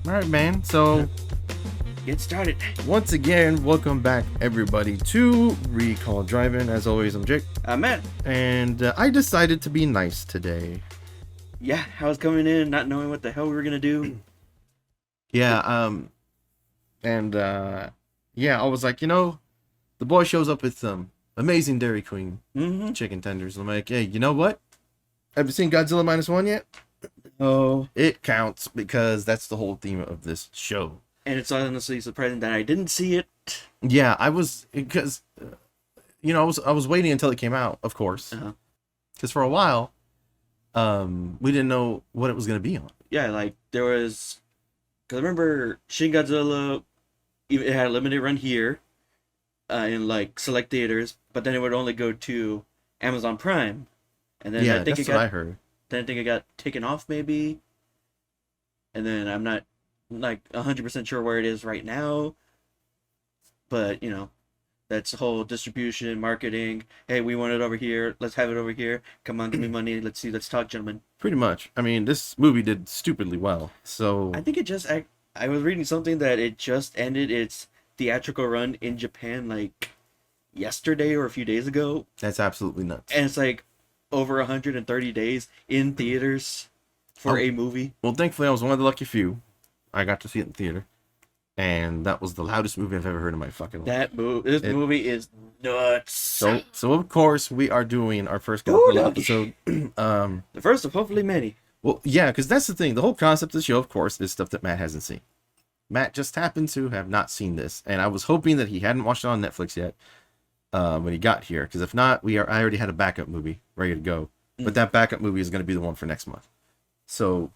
All right, man. So, Get started. once again, welcome back, everybody, to Recall Driving. As always, I'm Jake. Matt. And I decided to be nice today. Yeah, I was coming in not knowing what the hell we were gonna do. Yeah, I was like, the boy shows up with some amazing Dairy Queen chicken tenders. I'm like, hey, you know what? Have you seen Godzilla Minus One yet? Oh, It counts because that's the whole theme of this show. and it's honestly surprising that I didn't see it. Yeah, I was because I was waiting until it came out, of course, because for a while, we didn't know what it was gonna be on. Yeah, like there was, cause I remember Shin Godzilla, it had a limited run here, in like select theaters, but then it would only go to Amazon Prime, and then Yeah, that's what I heard. Then I think it got taken off maybe, and then I'm not like 100% sure where it is right now, but that's the whole distribution, marketing. Hey, we want it over here. Let's have it over here. Come on, give me money. Let's see. Let's talk, gentlemen. Pretty much. I mean, this movie did stupidly well. So I think I was reading something that it just ended its theatrical run in Japan like yesterday or a few days ago, that's absolutely nuts. and it's like over 130 days in theaters for a movie. Well, thankfully, I was one of the lucky few. I got to see it in theater, and that was the loudest movie I've ever heard in my fucking life. This movie is nuts. So of course we are doing our first Godzilla episode. The first of hopefully many. Well, yeah, because that's the thing. The whole concept of the show, of course, is stuff that Matt hasn't seen. Matt just happened to have not seen this, and I was hoping that he hadn't watched it on Netflix yet when he got here. Because if not, I already had a backup movie ready to go. But that backup movie is going to be the one for next month. So,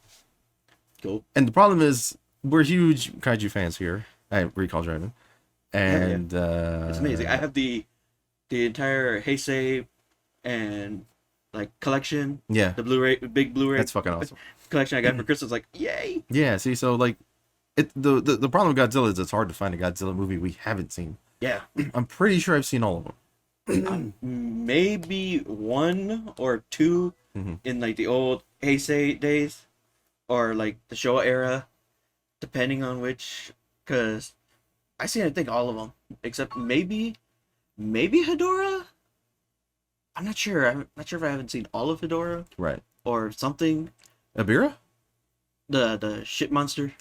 Cool. And the problem is, we're huge kaiju fans here at Recall Driving, and It's amazing. I have the entire Heisei and like collection. Yeah, The Blu-ray, big Blu-ray. that's fucking awesome. Collection I got for Christmas. Like, yay! Yeah, see, so like, the problem with Godzilla is it's hard to find a Godzilla movie we haven't seen. Yeah. I'm pretty sure I've seen all of them. Maybe one or two in like the old Heisei days, or like the Showa era, depending on which. Cause I seen I think all of them except maybe Hedorah. I'm not sure. I'm not sure if I haven't seen all of Hedorah Right. or something. Abira? The shit monster.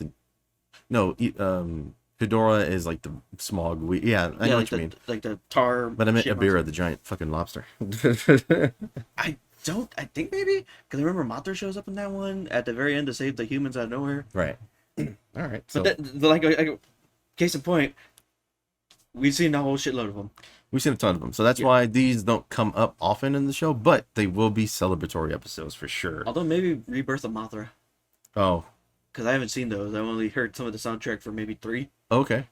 No, Hedorah is like the smog. Yeah, I know like what you mean. Like the tar. But I meant shit Abira, monster. the giant fucking lobster. I think maybe because I remember Mothra shows up in that one at the very end to save the humans out of nowhere. Right. All right. So But like case in point, we've seen a whole shitload of them. we've seen a ton of them. So that's why these don't come up often in the show, but they will be celebratory episodes for sure. Although maybe Rebirth of Mothra, Oh, because I haven't seen those. I've only heard some of the soundtrack for maybe 3. okay.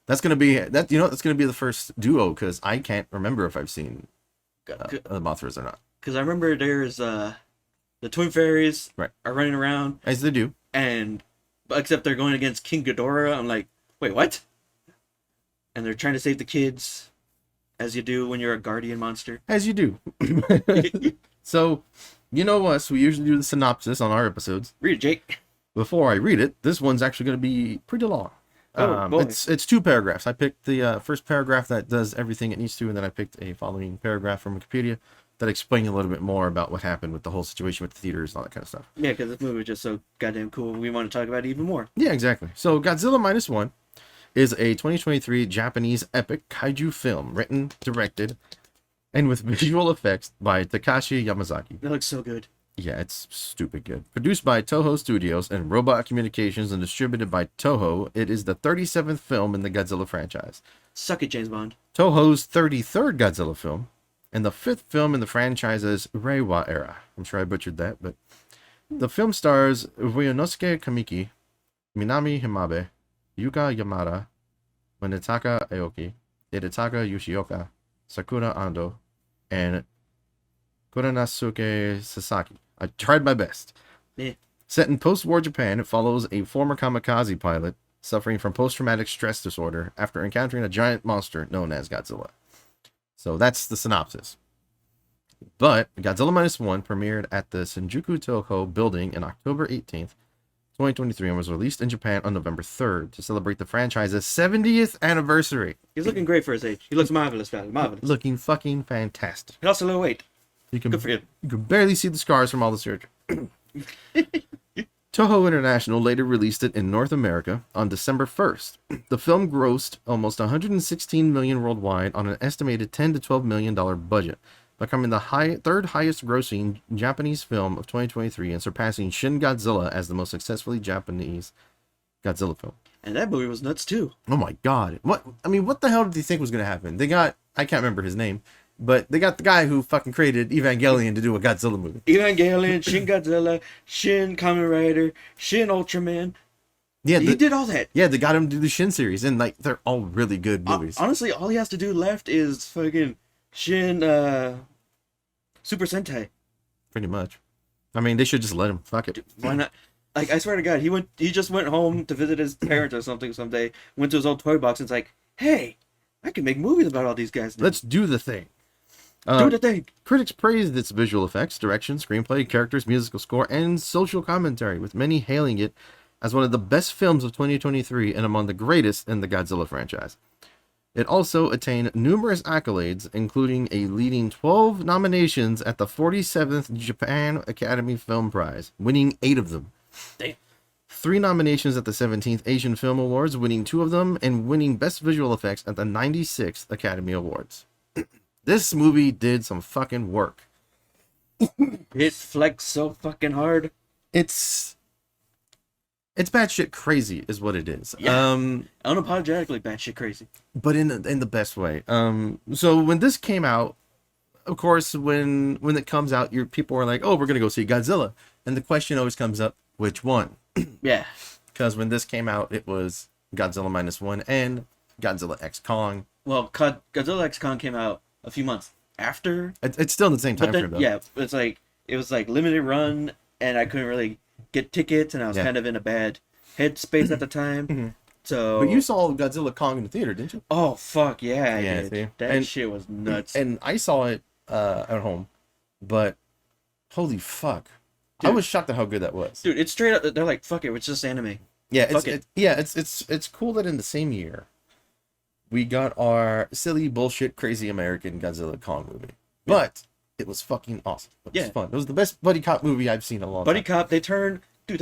That's gonna be that. That's gonna be the first duo because I can't remember if I've seen Mothras or not. Because I remember there's the Twin Fairies Right. are running around, As they do. and except they're going against King Ghidorah. I'm like, wait, what? And they're trying to save the kids, as you do when you're a guardian monster. As you do. So, you know us, we usually do the synopsis on our episodes. Read it, Jake. Before I read it, this one's actually going to be pretty long. Oh, boy. It's 2 paragraphs. I picked the first paragraph that does everything it needs to, and then I picked a following paragraph from Wikipedia that explains a little bit more about what happened with the whole situation with the theaters and all that kind of stuff. Yeah, because this movie was just so goddamn cool. We want to talk about it even more. Yeah, exactly. So, Godzilla Minus One is a 2023 Japanese epic kaiju film written, directed, and with visual effects by Takashi Yamazaki. It looks so good. Yeah, it's stupid good. Produced by Toho Studios and Robot Communications and distributed by Toho, it is the 37th film in the Godzilla franchise, Suck it, James Bond. Toho's 33rd Godzilla film, and the 5th film in the franchise's Reiwa era. I'm sure I butchered that, but the film stars Ryunosuke Kamiki, Minami Himabe, Yuka Yamada, Manetaka Aoki, Hidetaka Yoshioka, Sakura Ando, and Kuranasuke Sasaki. I tried my best. Yeah. Set in post-war Japan, it follows a former kamikaze pilot suffering from post-traumatic stress disorder after encountering a giant monster known as Godzilla. So that's the synopsis. But Godzilla Minus One premiered at the Shinjuku Toho building on October 18th, 2023, and was released in Japan on November 3rd to celebrate the franchise's 70th anniversary. He's looking great for his age. He looks marvelous, man. Marvelous. Looking fucking fantastic. He lost a little weight. You can, Good for him. you can barely see the scars from all the surgery. Toho International later released it in North America on December 1st. The film grossed almost $116 million worldwide on an estimated $10 to $12 million budget, becoming the third highest grossing Japanese film of 2023 and surpassing Shin Godzilla as the most successfully Japanese Godzilla film. And that movie was nuts too. Oh my god. What the hell did you think was going to happen? They got, I can't remember his name, but they got the guy who fucking created Evangelion to do a Godzilla movie. Evangelion, Shin Godzilla, Shin Kamen Rider, Shin Ultraman. Yeah, he did all that. Yeah, they got him to do the Shin series, and like they're all really good movies. Honestly, all he has to do left is fucking Shin Super Sentai. Pretty much. I mean, they should just let him. Fuck it. Dude, why not? Like, I swear to God, he just went home to visit his parents or something someday, went to his old toy box and it's like, hey, I can make movies about all these guys now. Let's do the thing. Do the thing. Critics praised its visual effects, direction, screenplay, characters, musical score, and social commentary, with many hailing it as one of the best films of 2023 and among the greatest in the Godzilla franchise. It also attained numerous accolades, including a leading 12 nominations at the 47th Japan Academy Film Prize, winning 8 of them. Damn. 3 nominations at the 17th Asian Film Awards, winning 2 of them, and winning Best Visual Effects at the 96th Academy Awards. This movie did some fucking work. It flexed so fucking hard. It's batshit crazy, is what it is. Yeah. Unapologetically batshit crazy. But in the best way. So when this came out, of course, when it comes out, people are like, "Oh, we're gonna go see Godzilla," and the question always comes up, which one? Yeah. Because when this came out, it was Godzilla Minus One and Godzilla X Kong. Well, Godzilla X Kong came out a few months after. It's still in the same time frame, though. Yeah, it was like limited run, and I couldn't really get tickets, and I was kind of in a bad headspace at the time. Mm-hmm. So, but you saw Godzilla Kong in the theater, didn't you? Oh fuck yeah, I did. See? That shit was nuts. And I saw it at home, but holy fuck, Dude. I was shocked at how good that was. Dude, it's straight up. They're like, fuck it, it's just anime. Yeah, Fuck it's cool that in the same year we got our silly bullshit crazy American Godzilla Kong movie. But it was fucking awesome. It was fun. It was the best buddy cop movie I've seen in a long time. Buddy cop, they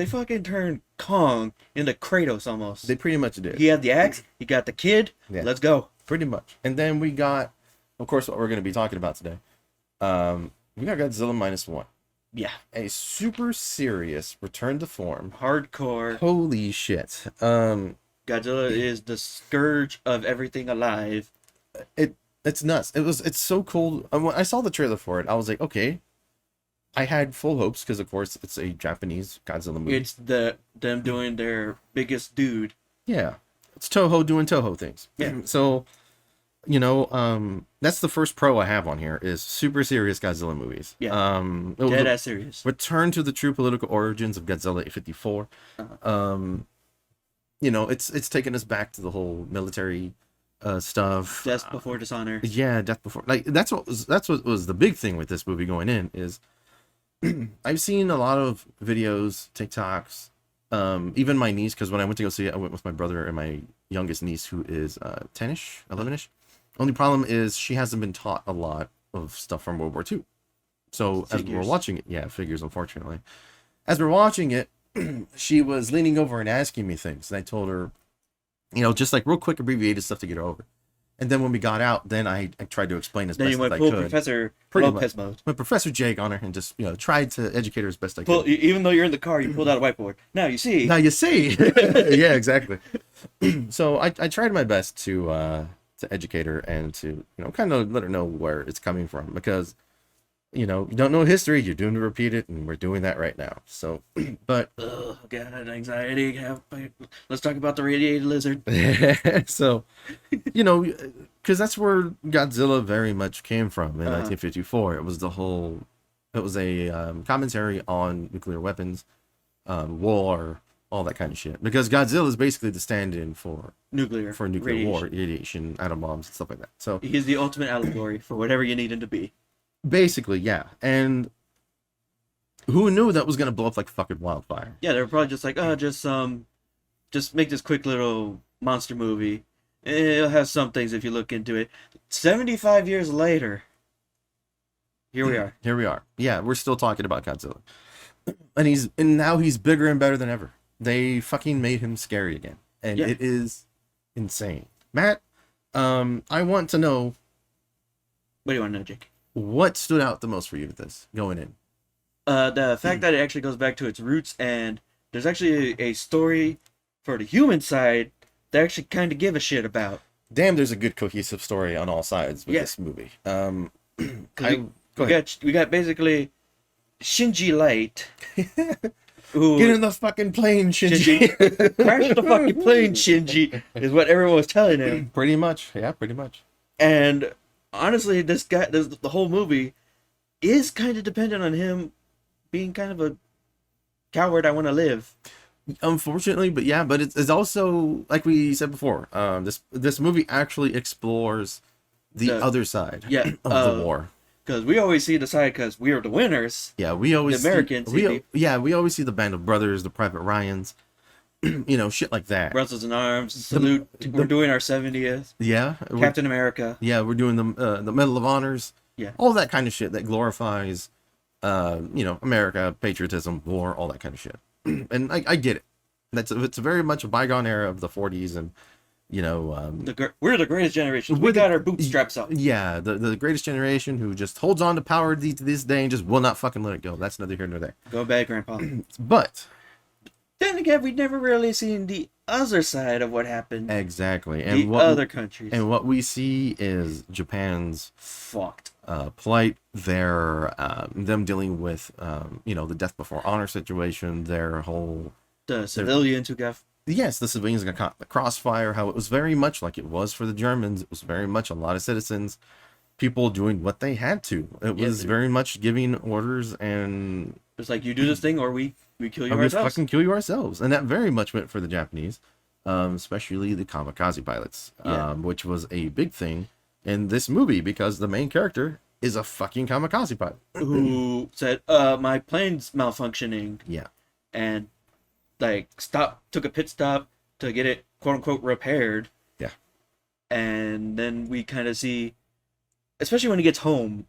fucking turned Kong into Kratos almost. They pretty much did. He had the axe, he got the kid, let's go. Pretty much. And then we got, of course, what we're going to be talking about today. We got Godzilla Minus One. Yeah. A super serious return to form. Hardcore. Holy shit. Godzilla is the scourge of everything alive. It's nuts. It's so cool. When I saw the trailer for it, I was like, okay. I had full hopes because, of course, it's a Japanese Godzilla movie. It's them doing their biggest dude. Yeah. It's Toho doing Toho things. Yeah. So, that's the first pro I have on here is super serious Godzilla movies. Yeah. Dead ass serious. Return to the true political origins of Godzilla 854. Uh-huh. It's taken us back to the whole military stuff. Death before dishonor. Yeah, death before. Like that's what was the big thing with this movie going in is I've seen a lot of videos, TikToks, even my niece, because when I went to go see it, I went with my brother and my youngest niece, who is 10ish, 11ish. Only problem is she hasn't been taught a lot of stuff from World War II. So Figures. as we're watching it, figures, unfortunately. As we're watching it, she was leaning over and asking me things. And I told her, just like real quick abbreviated stuff to get her over. And then when we got out, then I tried to explain as best as I could. Then you went full Professor Lopez mode. Went Professor Jake on her and just, tried to educate her as best I could. Even though you're in the car, you pulled out a whiteboard. Now you see. Yeah, exactly. So I tried my best to educate her and to, kind of let her know where it's coming from. Because, you don't know history, you're doomed to repeat it, and we're doing that right now. So, but... Oh, God, anxiety. Let's talk about the radiated lizard. So, because that's where Godzilla very much came from in 1954. It was a commentary on nuclear weapons, war, all that kind of shit. Because Godzilla is basically the stand-in for nuclear war, radiation, atom bombs, and stuff like that. So he's the ultimate allegory for whatever you need him to be. Basically, yeah. And Who knew that was gonna blow up like fucking wildfire? Yeah, they were probably just like, oh, just make this quick little monster movie. It'll have some things if you look into it. 75 years later, here we are. Here we are. Yeah, we're still talking about Godzilla, and now he's bigger and better than ever. They fucking made him scary again, and Yeah. it is insane. Matt, I want to know What do you want to know, Jake? what stood out the most for you with this going in. The fact that it actually goes back to its roots, and there's actually a story for the human side that actually kind of give a shit about. Damn, there's a good cohesive story on all sides with Yeah. this movie. Go We ahead. got basically Shinji Light, who Get in the fucking plane, Shinji. crash the fucking plane, Shinji, is what everyone was telling him. Pretty much, yeah, pretty much. And honestly, the whole movie is kind of dependent on him being kind of a coward. I want to live. Unfortunately, but yeah, but it's also like we said before. This movie actually explores the other side Yeah, of the war. Because we always see the side because we are the winners. Yeah, we always the Americans. we always see the Band of Brothers, the Private Ryans, shit like that. Brothers in Arms, salute. We're doing our 70th. Yeah, Captain America. Yeah, we're doing the Medal of Honors. Yeah. All that kind of shit that glorifies, America, patriotism, war, all that kind of shit. And I get it. It's very much a bygone era of the 40s, and We're the greatest generation. We got our bootstraps up. yeah, the greatest generation who just holds on to power to this day and just will not fucking let it go. That's neither here nor there. Go back, Grandpa. But Then again, we've never really seen the other side of what happened. exactly, The and other countries. and what we see is Japan's Fucked. plight, them dealing with the death before honor situation, their whole The civilians who got. yes, the civilians got caught in the crossfire, how it was very much like it was for the Germans. It was very much a lot of citizens, people doing what they had to. It was very much giving orders, and It's like, you do this thing or we kill you we ourselves. fucking kill you ourselves. And that very much went for the Japanese, especially the kamikaze pilots, which was a big thing in this movie because the main character is a fucking kamikaze pilot. Who said, my plane's malfunctioning. Yeah. And, took a pit stop to get it, quote unquote, repaired. Yeah. And then we kind of see, especially when he gets home,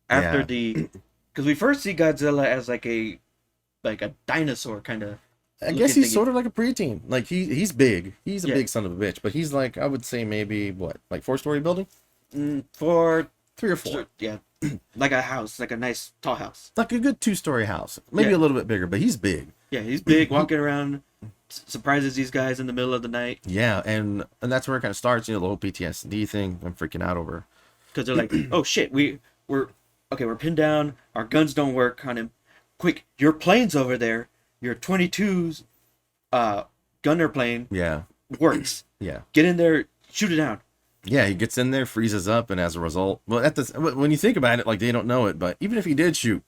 after because we first see Godzilla as like a dinosaur kind of. I guess he's sort of like a preteen. Like he's big. He's a big son of a bitch, but he's like, I would say maybe what, like 4-story building? For 3 or 4. Yeah. Like a house, like a nice tall house. Like a good 2-story house. Maybe a little bit bigger, but he's big. Yeah, he's big, walking around, surprises these guys in the middle of the night. Yeah, and that's where it kind of starts, the whole PTSD thing. I'm freaking out over. Because they're like, oh shit, we're pinned down, our guns don't work on him. Quick, your plane's over there. Your 22's gunner plane works. Yeah. Get in there, shoot it down. Yeah, he gets in there, freezes up, and as a result, when you think about it, like, they don't know it, but even if he did shoot,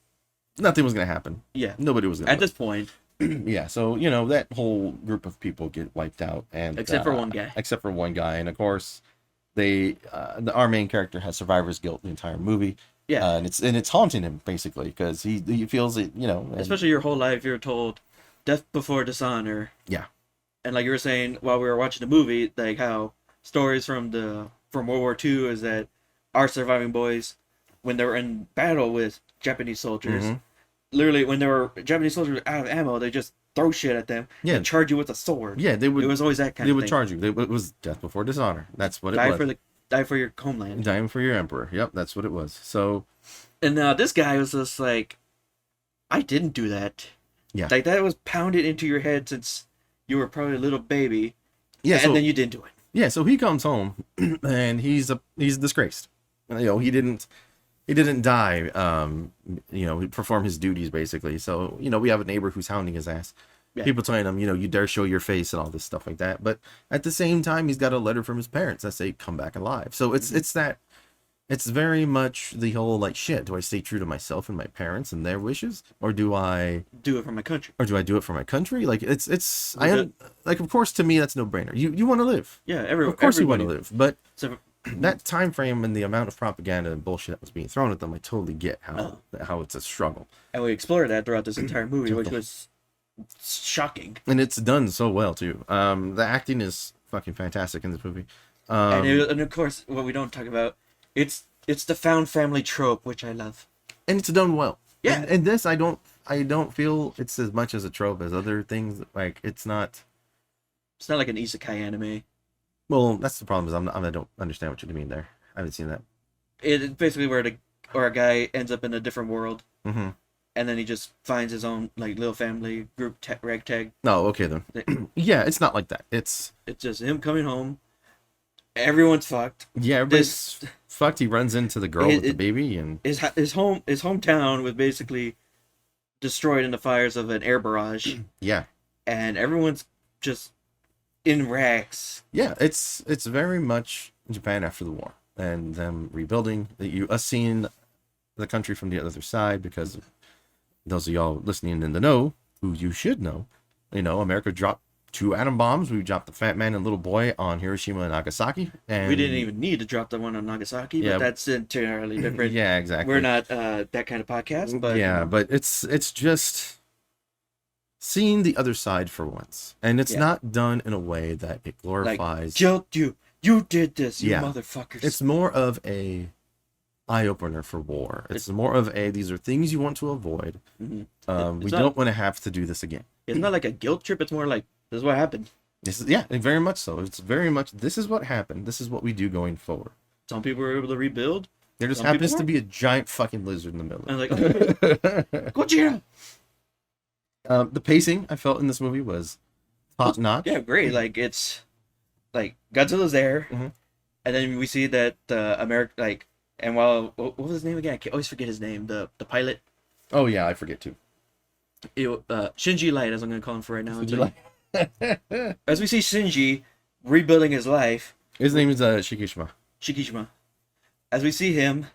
nothing was gonna happen. Yeah. Nobody was gonna. At this point. Yeah, so that whole group of people get wiped out, and Except for one guy. Except for one guy, and of course, our main character has survivor's guilt the entire movie. Yeah. And it's haunting him basically because he feels it, Especially your whole life, you're told death before dishonor. Yeah. And like you were saying while we were watching the movie, like how stories from World War II is that our surviving boys, when they were in battle with Japanese soldiers, literally when there were Japanese soldiers out of ammo, they just throw shit at them and charge you with a sword. Yeah, they would. It was always that kind of thing. They would charge you. It was death before dishonor. That's what it was. Die for your homeland. Dying for your emperor. Yep, that's what it was. So, and this guy was just like, I didn't do that. Yeah. Like that was pounded into your head since you were probably a little baby. Yeah. And then you didn't do it. Yeah. So he comes home and he's disgraced. He didn't die. He performed his duties basically. So we have a neighbor who's hounding his ass. Yeah. People telling him, you dare show your face and all this stuff like that. But at the same time, he's got a letter from his parents that say, come back alive. So it's very much the whole like, shit, do I stay true to myself and my parents and their wishes? Or do I do it for my country? Or do I do it for my country? Like of course, to me, that's no brainer. You want to live. Yeah. Of course you want to live. But that time frame and the amount of propaganda and bullshit that was being thrown at them, I totally get Oh. how it's a struggle. And we explored that throughout this entire movie, which was shocking. And it's done so well too. The acting is fucking fantastic in this movie. And of course, what we don't talk about, it's the found family trope, which I love. And it's done well. Yeah. And this, I don't feel it's as much as a trope as other things. Like, it's not. It's not like an isekai anime. Well, that's the problem. Is I don't understand what you mean there. I haven't seen that. It's basically where a guy ends up in a different world, Mm-hmm. and then he just finds his own like little family group ragtag. No, okay then. Yeah, it's not like that. It's just him coming home. Everyone's fucked. yeah, everybody's fucked. He runs into the girl with the baby, and his hometown was basically destroyed in the fires of an air barrage, yeah, and everyone's just in rags. yeah. It's very much Japan after the war and them rebuilding. Us seeing the country from the other side, because those of y'all listening in the know, who you should know, America dropped 2 atom bombs. We dropped the fat man and little boy on Hiroshima and Nagasaki, and We didn't even need to drop the one on Nagasaki, Yeah. but that's entirely different. yeah, exactly. We're not that kind of podcast, but yeah, but it's just seeing the other side for once, and it's Yeah. not done in a way that it glorifies. Jill, you did this, you Yeah. motherfuckers. It's more of a eye opener for war. It's more of these are things you want to avoid. Mhm. We It's not- don't want to have to do this again. It's not like a guilt trip. It's more like this is what happened. This is very much so. It's very much this is what happened. This is what we do going forward. Some people were able to rebuild. There just Some people happens to weren't. be a giant fucking lizard in the middle. I was like, okay, Gojira. The pacing I felt in this movie was top notch. Yeah, great. Like it's like Godzilla's there, Mhm. and then we see that America and while what was his name again? I always forget his name. The pilot, Oh yeah, I forget too. Shinji Light, as I'm gonna call him for right now. Did you like? As we see Shinji rebuilding his life, His name is Shikishima. Shikishima. As we see him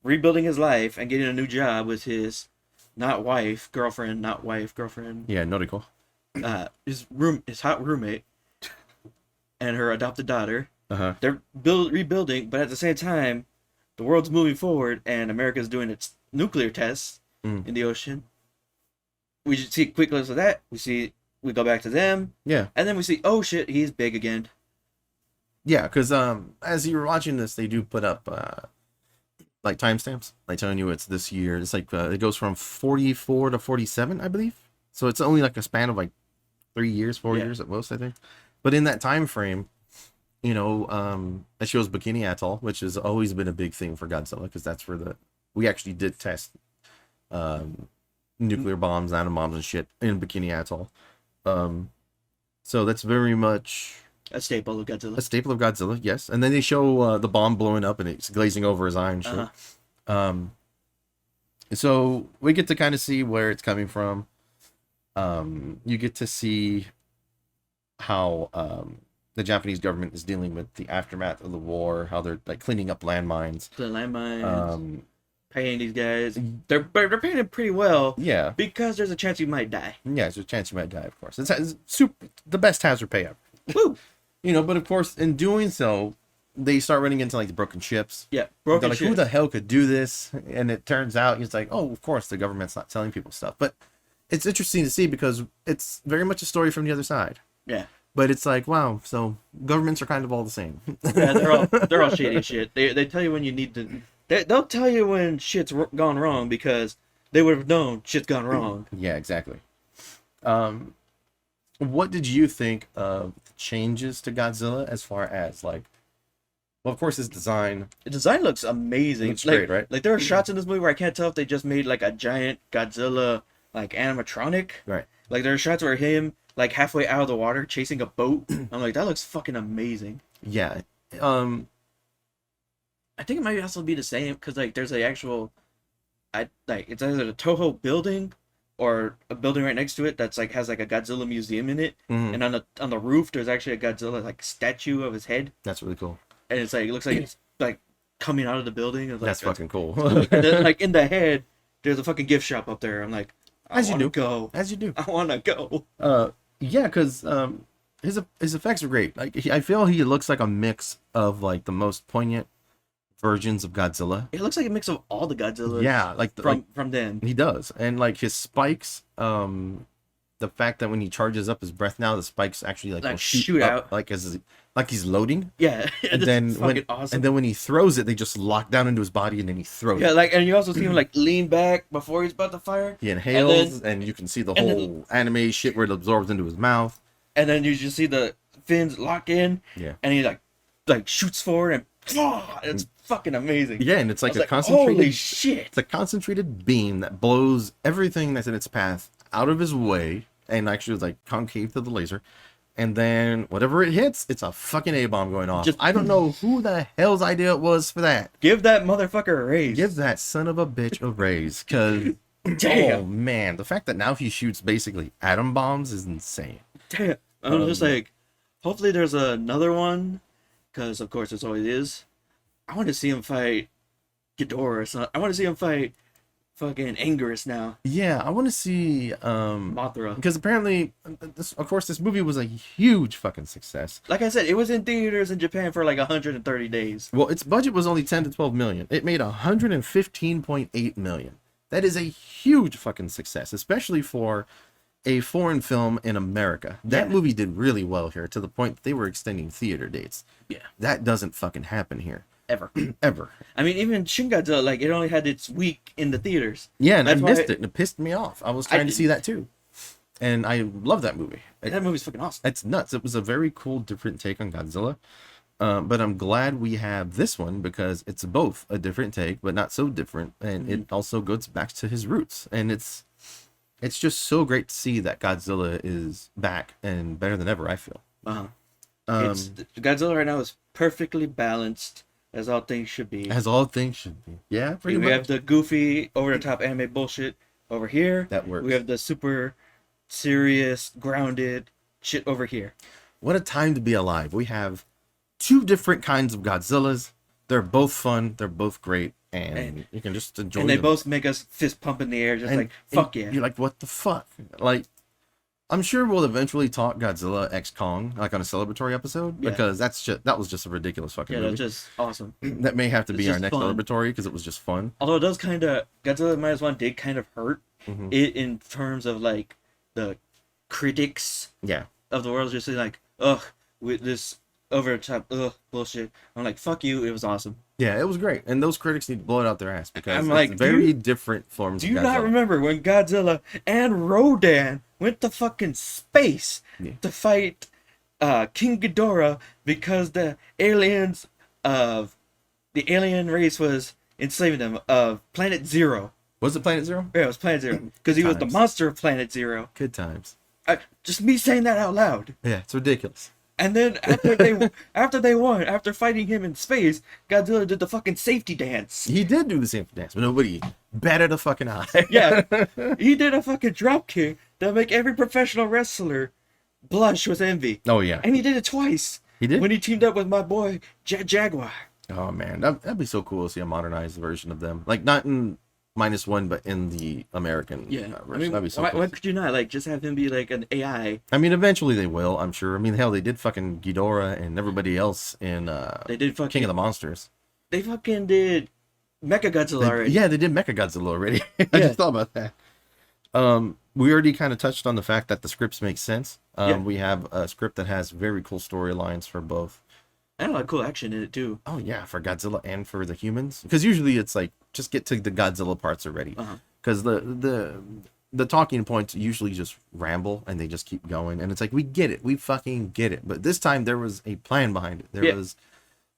rebuilding his life and getting a new job with his girlfriend, Yeah, Noriko. his hot roommate, and her adopted daughter. Uh-huh. They're rebuilding, but at the same time, the world's moving forward, and America's doing its nuclear tests in the ocean. We just see quick glimpse of that. We go back to them, Yeah. and then we see, oh shit, he's big again. Yeah, because as you were watching this, they do put up like timestamps, like telling you it's this year. It's like it goes from 44 to 47, I believe. So it's only like a span of like 3 years, 4 Yeah. years at most, I think. But in that time frame, it shows Bikini Atoll, which has always been a big thing for Godzilla, because that's where we actually did test nuclear bombs, atom bombs, and shit in Bikini Atoll. So that's very much A staple of Godzilla. a staple of Godzilla, yes. And then they show the bomb blowing up and it's glazing over his eye and shit. Uh-huh. So we get to kind of see where it's coming from. You get to see how the Japanese government is dealing with the aftermath of the war, how they're like cleaning up landmines. The landmines, Um, paying these guys. They're paying them pretty well yeah, because there's a chance you might die. there's a chance you might die, of course. It's the best hazard payout. Woo! But of course, in doing so, they start running into like the broken ships. Yeah, They're broken like, shit. who the hell could do this? And it turns out it's like, oh, of course, the government's not telling people stuff. But it's interesting to see because it's very much a story from the other side. Yeah. But it's like, wow, so governments are kind of all the same. Yeah, they're all shady as shit. They tell you when you need to. They'll tell you when shit's gone wrong because they would have known shit's gone wrong. Yeah, exactly. What did you think of the changes to Godzilla as far as like, well, of course, his design. The design looks amazing. Looks like, great, right? Like there are shots in this movie where I can't tell if they just made like a giant Godzilla like animatronic. Right. Like there are shots where him like halfway out of the water chasing a boat. I'm like, that looks fucking amazing. Yeah. I think it might also be the same because like there's a actual, it's either a Toho building or a building right next to it that's like has like a Godzilla museum in it, Mhm. and on the roof there's actually a Godzilla like statue of his head, That's really cool. and it's like it looks like it's like coming out of the building. It's like, That's fucking cool. and then, like in the head, there's a fucking gift shop up there. I'm like, I As you wanna do. go. As you do. I wanna go. Yeah, because his effects are great. Like I feel he looks like a mix of like the most poignant versions of Godzilla. It looks like a mix of all the Godzillas. Yeah, From then. he does, and like his spikes. The fact that when he charges up his breath now, the spikes actually like will shoot up, out like he's loading. Yeah, And then awesome. and then when he throws it, they just lock down into his body, and then he throws Yeah, it. like, and you also see him like lean back before he's about to fire. He inhales, and you can see the whole anime shit where it absorbs into his mouth. And then you just see the fins lock in. Yeah. And he like shoots forward and it's fucking amazing. Yeah, and it's like a like, concentrated. holy shit! It's a concentrated beam that blows everything that's in its path out of his way, and actually is like concave to the laser. And then whatever it hits, it's a fucking A-bomb going off. I don't know who the hell's idea it was for that. Give that motherfucker a raise. Give that son of a bitch a raise, cause Damn. oh man, the fact that now he shoots basically atom bombs is insane. Damn. I'm just like, hopefully there's another one, because of course there's always is. I want to see him fight Ghidorah or something. I want to see him fight fucking Anguirus now. Yeah, I want to see Mothra. because apparently, this movie was a huge fucking success. Like I said, it was in theaters in Japan for like 130 days. Well, its budget was only 10 to 12 million. It made 115.8 million. That is a huge fucking success, especially for a foreign film in America. That movie did really well here, to the point that they were extending theater dates. Yeah. That doesn't fucking happen here. Ever. Ever. I mean, even Shin Godzilla, like, it only had its week in the theaters. Yeah, and That's I why missed it, and it pissed me off. I was trying to see that too. And I love that movie. That movie's fucking awesome. It's nuts. It was a very cool, different take on Godzilla. But I'm glad we have this one, because it's both a different take, but not so different. And it also goes back to his roots. And it's just so great to see that Godzilla is back and better than ever, I feel. Godzilla right now is perfectly balanced, as all things should be. As all things should be. Yeah, pretty much. We have the goofy, over-the-top anime bullshit over here. That works. We have the super serious, grounded shit over here. What a time to be alive. We have two different kinds of Godzillas. They're both fun. They're both great. And you can just enjoy them. And they them. both make us fist pump in the air, just like, fuck yeah. You're like, what the fuck? Like, I'm sure we'll eventually talk Godzilla X Kong, like on a celebratory episode, because that was just a ridiculous fucking movie. Yeah, that's just awesome. That may have to be our next celebratory, because it was just fun. Although it does kind of, Godzilla Minus One did kind of hurt it in terms of like the critics of the world just saying like, ugh, with this over the top, bullshit. I'm like, fuck you, it was awesome. Yeah, it was great, and those critics need to blow it out their ass, because I'm like, it's very different forms of Godzilla. Do you not remember when Godzilla and Rodan went to fucking space to fight King Ghidorah because the alien race was enslaving them of Planet Zero? Was it Planet Zero? Yeah, it was Planet Zero, because he was the monster of Planet Zero. Good times. Just me saying that out loud. Yeah, it's ridiculous. And then after they won, after fighting him in space, Godzilla did the fucking safety dance. He did do the safety dance, but nobody batted a fucking eye. Yeah, he did a fucking drop kick that make every professional wrestler blush with envy. Oh yeah, and he did it twice. He did when he teamed up with my boy Jaguar. Oh man, that'd be so cool to see a modernized version of them, like not in Minus One, but in the American version. I mean, that'd be so cool. Why could you not like just have him be like an AI? I mean, eventually they will, I'm sure. I mean, hell, they did fucking Ghidorah and everybody else in they did fucking King of the Monsters. They fucking did Mechagodzilla already. Yeah, they did Mechagodzilla already. I just thought about that. We already kind of touched on the fact that the scripts make sense. We have a script that has very cool storylines for both. And a lot of cool action in it too. Oh yeah, for Godzilla and for the humans. Because usually it's like, just get to the Godzilla parts already. Because the talking points usually just ramble and they just keep going. And it's like, we get it. We fucking get it. But this time there was a plan behind it. There was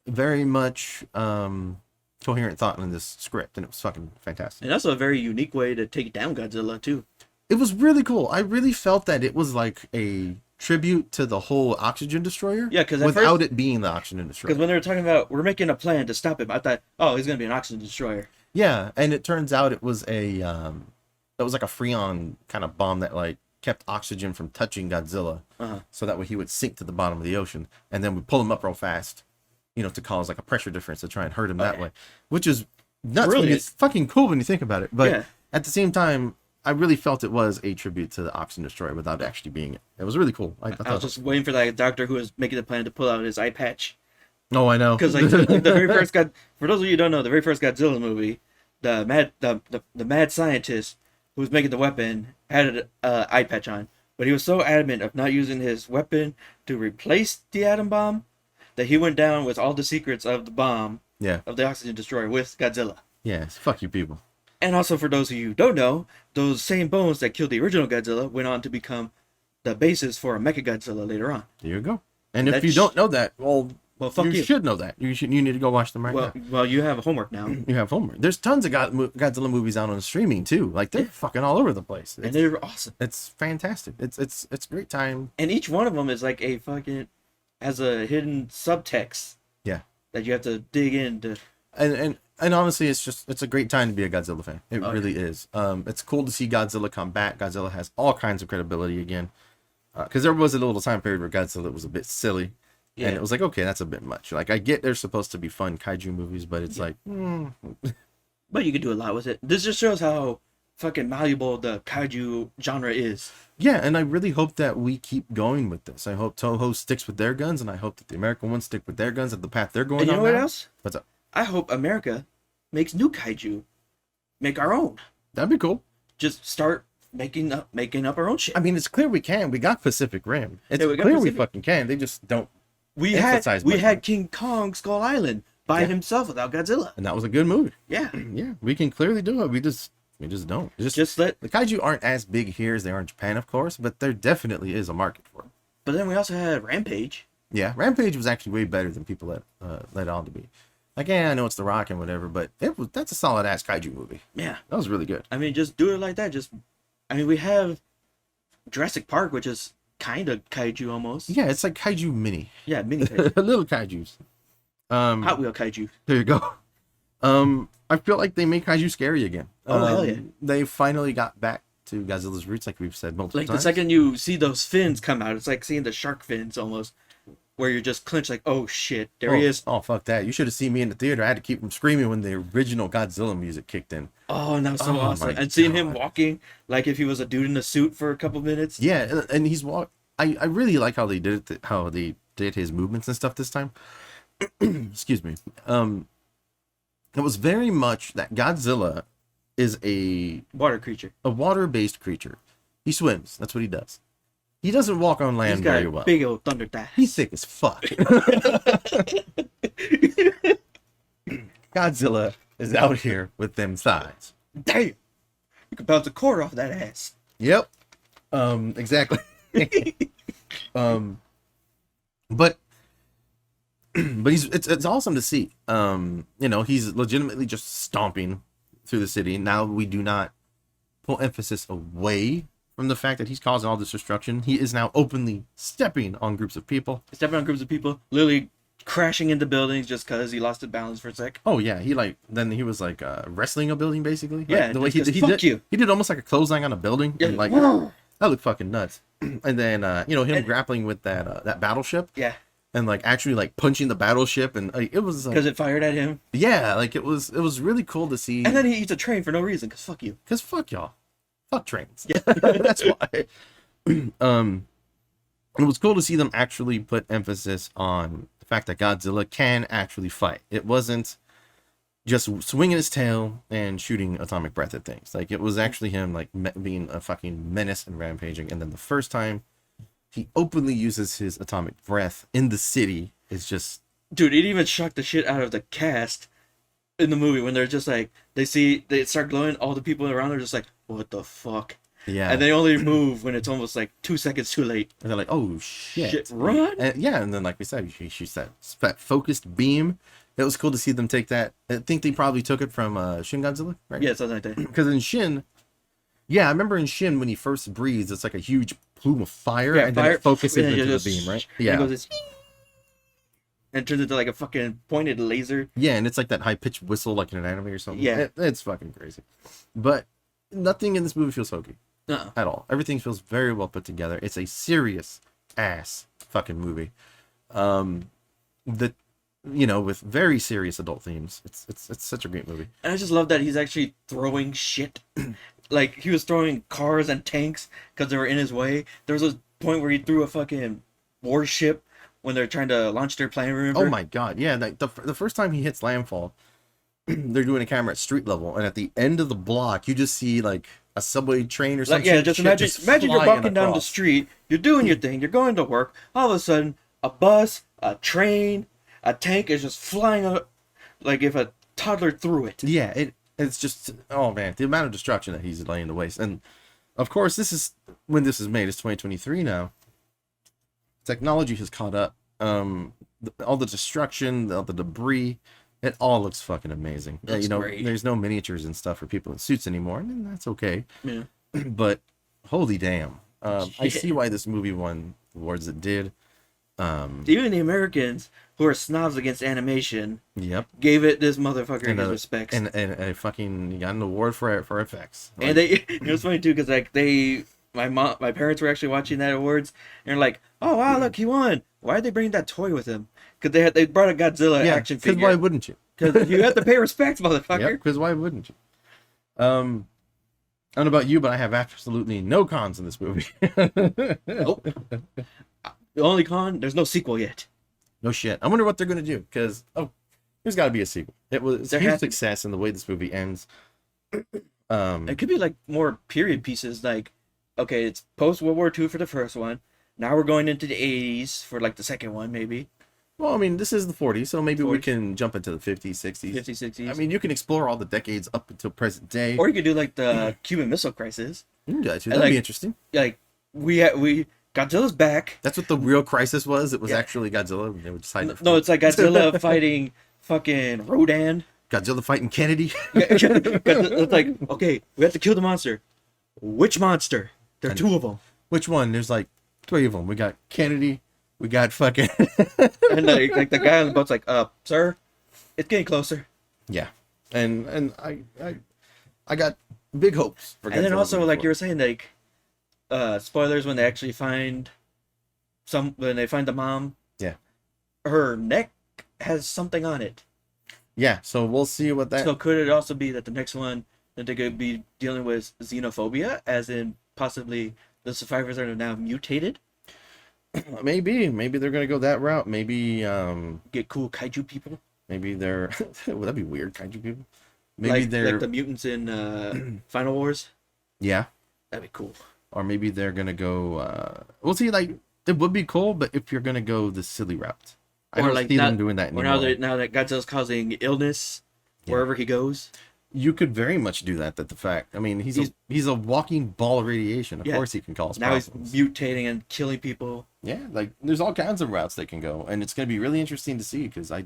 very much coherent thought in this script. And it was fucking fantastic. And also a very unique way to take down Godzilla too. It was really cool. I really felt that it was like a tribute to the whole oxygen destroyer. Yeah, because without it being the oxygen destroyer. Because when they were talking about, we're making a plan to stop him, I thought, oh, he's gonna be an oxygen destroyer. Yeah, and it turns out it was like a Freon kind of bomb that like kept oxygen from touching Godzilla, so that way he would sink to the bottom of the ocean, and then we pull him up real fast, to cause like a pressure difference to try and hurt him that way, which is nuts. It's fucking cool when you think about it, but at the same time, I really felt it was a tribute to the Oxygen Destroyer without actually being it. It was really cool. I I was thought. just waiting for that doctor who was making the plan to pull out his eye patch. Oh, I know. Because like the very first God, for those of you who don't know, the very first Godzilla movie, the mad scientist who was making the weapon had an eye patch on, but he was so adamant of not using his weapon to replace the atom bomb that he went down with all the secrets of the bomb Yeah. of the Oxygen Destroyer with Godzilla. Yeah. Fuck you, people. And also, for those of you who don't know, those same bones that killed the original Godzilla went on to become the basis for a Mechagodzilla later on. There you go. And if you don't know that, well, fuck you. You should know that. You need to go watch them right now. Well, you have homework now. You have homework. There's tons of Godzilla movies out on streaming too. Like they're fucking all over the place. And they're awesome. It's fantastic. It's a great time. And each one of them is like a fucking has a hidden subtext. Yeah. That you have to dig into. And honestly, it's a great time to be a Godzilla fan. It really is. It's cool to see Godzilla come back. Godzilla has all kinds of credibility again. Because there was a little time period where Godzilla was a bit silly. Yeah. And it was like, okay, that's a bit much. Like, I get they're supposed to be fun kaiju movies, but it's like, But you can do a lot with it. This just shows how fucking malleable the kaiju genre is. Yeah, and I really hope that we keep going with this. I hope Toho sticks with their guns, and I hope that the American ones stick with their guns at the path they're going on. And you know what now. else? What's up? I hope America makes new kaiju. Make our own. That'd be cool. Just start making up our own shit. I mean, it's clear we can. We got Pacific Rim. It's we got clear Pacific. we fucking can. They just don't. We had King Kong Skull Island by himself without Godzilla. And that was a good movie. Yeah. Yeah, we can clearly do it. We just don't. Just let the kaiju aren't as big here as they are in Japan, of course, but there definitely is a market for it. But then we also had Rampage. Yeah, Rampage was actually way better than people let on to be. Like, yeah, I know it's The Rock and whatever, but that's a solid ass kaiju movie. Yeah. That was really good. I mean, just do it like that. We have Jurassic Park, which is kind of kaiju almost. Yeah, it's like kaiju mini. Yeah, mini kaiju. Little kaijus. Hot Wheel kaiju. There you go. I feel like they make kaiju scary again. Oh, hell yeah. They finally got back to Godzilla's roots, like we've said multiple Like times. the second you see those fins come out, it's like seeing the shark fins almost, where you're just clinched like, oh shit, there he is. Oh, fuck that. You should have seen me in the theater. I had to keep from screaming when the original Godzilla music kicked in. Oh, and that was so awesome. And seeing him walking like if he was a dude in a suit for a couple minutes. Yeah, and he's I really like how they did it, how they did his movements and stuff this time. Excuse me. It was very much that Godzilla is a water-based creature. He swims. That's what he does. He doesn't walk on land very well. Big old thunder thighs. He's thick as fuck. Godzilla is out here with them thighs. Damn, you could bounce a quarter off that ass. Yep. Exactly. But it's awesome to see. He's legitimately just stomping through the city. Now we do not pull emphasis away from the fact that he's causing all this destruction. He is now openly stepping on groups of people. Literally crashing into buildings just because he lost his balance for a sec. Oh yeah, he was wrestling a building basically. Yeah, like, the way he did almost like a clothesline on a building. Yeah, and, like that looked fucking nuts. And then him grappling with that battleship. Yeah. And like actually like punching the battleship, and it was because it fired at him. Yeah, like it was really cool to see. And then he eats a train for no reason, because fuck you. Because fuck y'all. Fuck trains. Yeah. That's why. It was cool to see them actually put emphasis on the fact that Godzilla can actually fight. It wasn't just swinging his tail and shooting atomic breath at things. Like it was actually him like being a fucking menace and rampaging. And then the first time he openly uses his atomic breath in the city is just... Dude, it even shocked the shit out of the cast in the movie when they're just like, they start glowing, all the people around are just like, what the fuck? Yeah. And they only move when it's almost like 2 seconds too late. And they're like, oh shit. Run? And then like we said, she said, that focused beam. It was cool to see them take that. I think they probably took it from Shin Godzilla, right? Yeah, something like that. Because in Shin... Yeah, I remember in Shin when he first breathes, it's like a huge plume of fire, and then it focuses into the beam, right? Yeah. And turns into like a fucking pointed laser. Yeah, and it's like that high-pitched whistle like in an anime or something. Yeah. It's fucking crazy. But nothing in this movie feels hokey. At all. Everything feels very well put together. It's a serious ass fucking movie. With very serious adult themes. It's such a great movie. And I just love that he's actually throwing shit like he was throwing cars and tanks because they were in his way. There was a point where he threw a fucking warship when they're trying to launch their plane. Remember? Oh my god, yeah. Like the first time he hits landfall, they're doing a camera at street level, and at the end of the block, you just see like a subway train or something. Like, yeah, just imagine you're walking down the street, you're doing your thing, you're going to work. All of a sudden, a bus, a train, a tank is just flying up, like if a toddler threw it. Yeah, it's just, oh man, the amount of destruction that he's laying to waste. And of course, this is when this is made. It's 2023 now. Technology has caught up. All the destruction, all the debris, it all looks fucking amazing. Looks You know, great. there's no miniatures and stuff for people in suits anymore, and that's okay. Yeah. But holy damn, I Yeah. see why this movie won the awards it did. Even the Americans, who are snobs against animation, Yep. gave it this motherfucker his respects. And a fucking, he got an award for effects. And they, it was funny too, because like my parents were actually watching that awards, and they're like, "Oh wow, look, he won! Why did they bring that toy with him? Because they brought a Godzilla action because figure. why wouldn't you? Because you have to pay respects, motherfucker." Yep, because why wouldn't you? I don't know about you, but I have absolutely no cons in this movie. Nope. The only con, there's no sequel yet. No shit. I wonder what they're gonna do, because there's got to be a sequel. It was a There huge has to- success in the way this movie ends. It could be like more period pieces, like, okay, it's post World War II for the first one. Now we're going into the 80s for like the second one, maybe Well, I mean, this is the 40s, so maybe we 40s. can jump into the 50s, 60s. 50s, 60s. I mean, you can explore all the decades up until present day. or you could do like the Cuban Missile Crisis. Yeah, that'd like- be interesting. Like we Godzilla's back. That's what the real crisis was. It was Yeah. actually Godzilla. They would decide No, it's like Godzilla fighting fucking Rodan. Godzilla fighting Kennedy. It's like, okay, we have to kill the monster. Which monster? There are two of them. Which one? There's like 3 of them. We got Kennedy. We got fucking. And like the guy on the boat's like, sir, it's getting closer. Yeah, and I got big hopes for. And then Godzilla also, moving like you forward. were saying, like, spoilers when they actually find when they find the mom. Yeah. Her neck has something on it. Yeah, so we'll see what that. So could it also be that the next one that they could be dealing with xenophobia, as in possibly the survivors are now mutated? Maybe they're gonna go that route. Maybe Get cool kaiju people, maybe they're. Would that be weird, kaiju people? Maybe like they're. the mutants in Final Wars. Yeah, That'd be cool. or maybe they're gonna go. We'll see. Like, it would be cool, but if you're gonna go the silly route, I Or don't like see not- them doing that Or anymore. now that Godzilla's causing illness wherever he goes. You could very much do that. That the fact. I mean, he's a walking ball of radiation. Of Yeah. course, he can cause Now problems. he's mutating and killing people. Yeah, like there's all kinds of routes they can go, and it's gonna be really interesting to see because I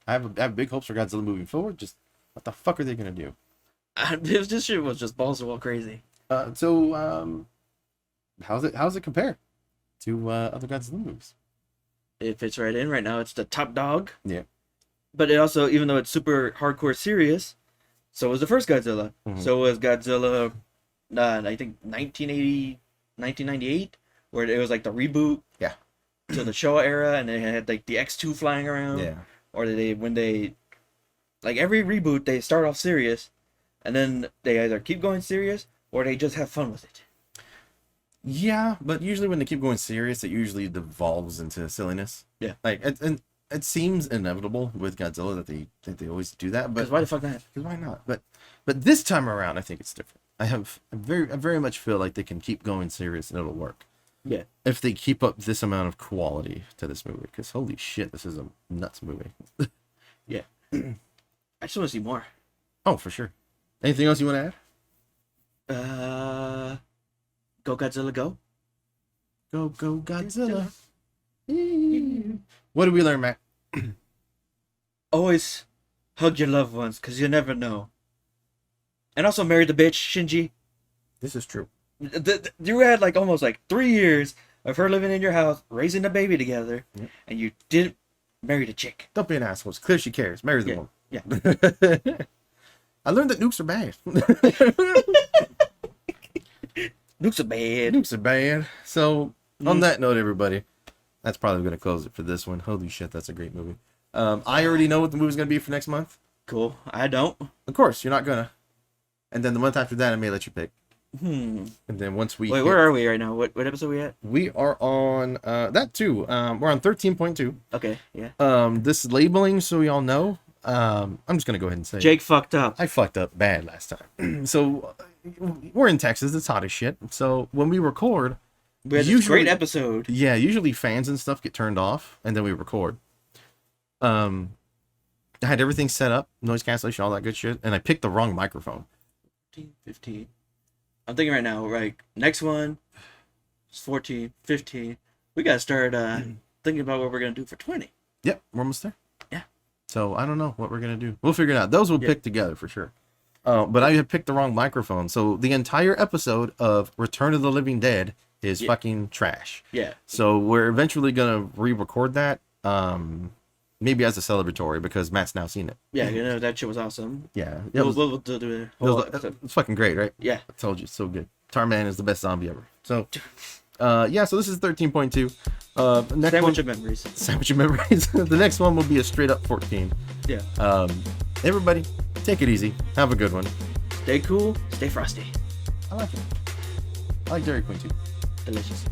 have big hopes for Godzilla moving forward. Just what the fuck are they gonna do? This shit was just balls to wall crazy. So how's it compare to other Godzilla movies? It fits right in right now. It's the top dog. Yeah. But it also, even though it's super hardcore serious, so was the first Godzilla. Mhm. So was Godzilla, I think 1980, 1998, where it was like the reboot. Yeah. To the Showa era, and they had like the X2 flying around. Yeah, Or when they, like every reboot, they start off serious, and then they either keep going serious or they just have fun with it. yeah, but usually when they keep going serious, it usually devolves into silliness. Yeah. Like it seems inevitable with Godzilla that they always do that, Because but why the fuck not? because why not? But this time around, I think it's different. I very much feel like they can keep going serious and it'll work. Yeah. If they keep up this amount of quality to this movie, because holy shit, this is a nuts movie. Yeah. I just want to see more. Oh, for sure. Anything else you want to add? Go Godzilla, go. Go Godzilla. What did we learn, Matt? Always hug your loved ones, because you never know. And also marry the bitch, Shinji. This is true. You had like almost like 3 years of her living in your house, raising a baby together, Yep. and you didn't marry the chick. Don't be an asshole. It's clear she cares. Marry the woman. Yeah. I learned that nukes are bad. Nukes are bad. Nukes are bad. So, on that note, everybody, that's probably going to close it for this one. Holy shit, that's a great movie. I already know what the movie's going to be for next month. Cool. I don't. Of course, you're not going to. And then the month after that, I may let you pick. Hmm. And then once we Wait, where are we right now? What episode we at? we are on that too. We're on 13.2. Okay, yeah. This labeling, so y'all know. I'm just gonna go ahead and say Jake fucked up. I fucked up bad last time. So we're in Texas. It's hot as shit. So when we record, We had this great episode. yeah, usually fans and stuff get turned off, and then we record. I had everything set up, noise cancellation, all that good shit, and I picked the wrong microphone. 15. I'm thinking right now, like, next one is 14, 15. We gotta start thinking about what we're gonna do for 20. Yep, we're almost there. Yeah. So I don't know what we're gonna do. We'll figure it out. Those we'll pick together for sure. But I had picked the wrong microphone, so the entire episode of Return of the Living Dead is fucking trash. Yeah. So we're eventually gonna re-record that. Maybe as a celebratory because Matt's now seen it. Yeah, you know, that shit was awesome. Yeah, We'll do the whole episode. it's fucking great, right? Yeah. I told you, it's so good. Tarman is the best zombie ever. So, yeah, so this is 13.2. Next Sandwich one, of memories. Sandwich of memories. The next one will be a straight up 14. Yeah. Everybody, take it easy. Have a good one. Stay cool, stay frosty. I like it. I like Dairy Queen too. Delicious.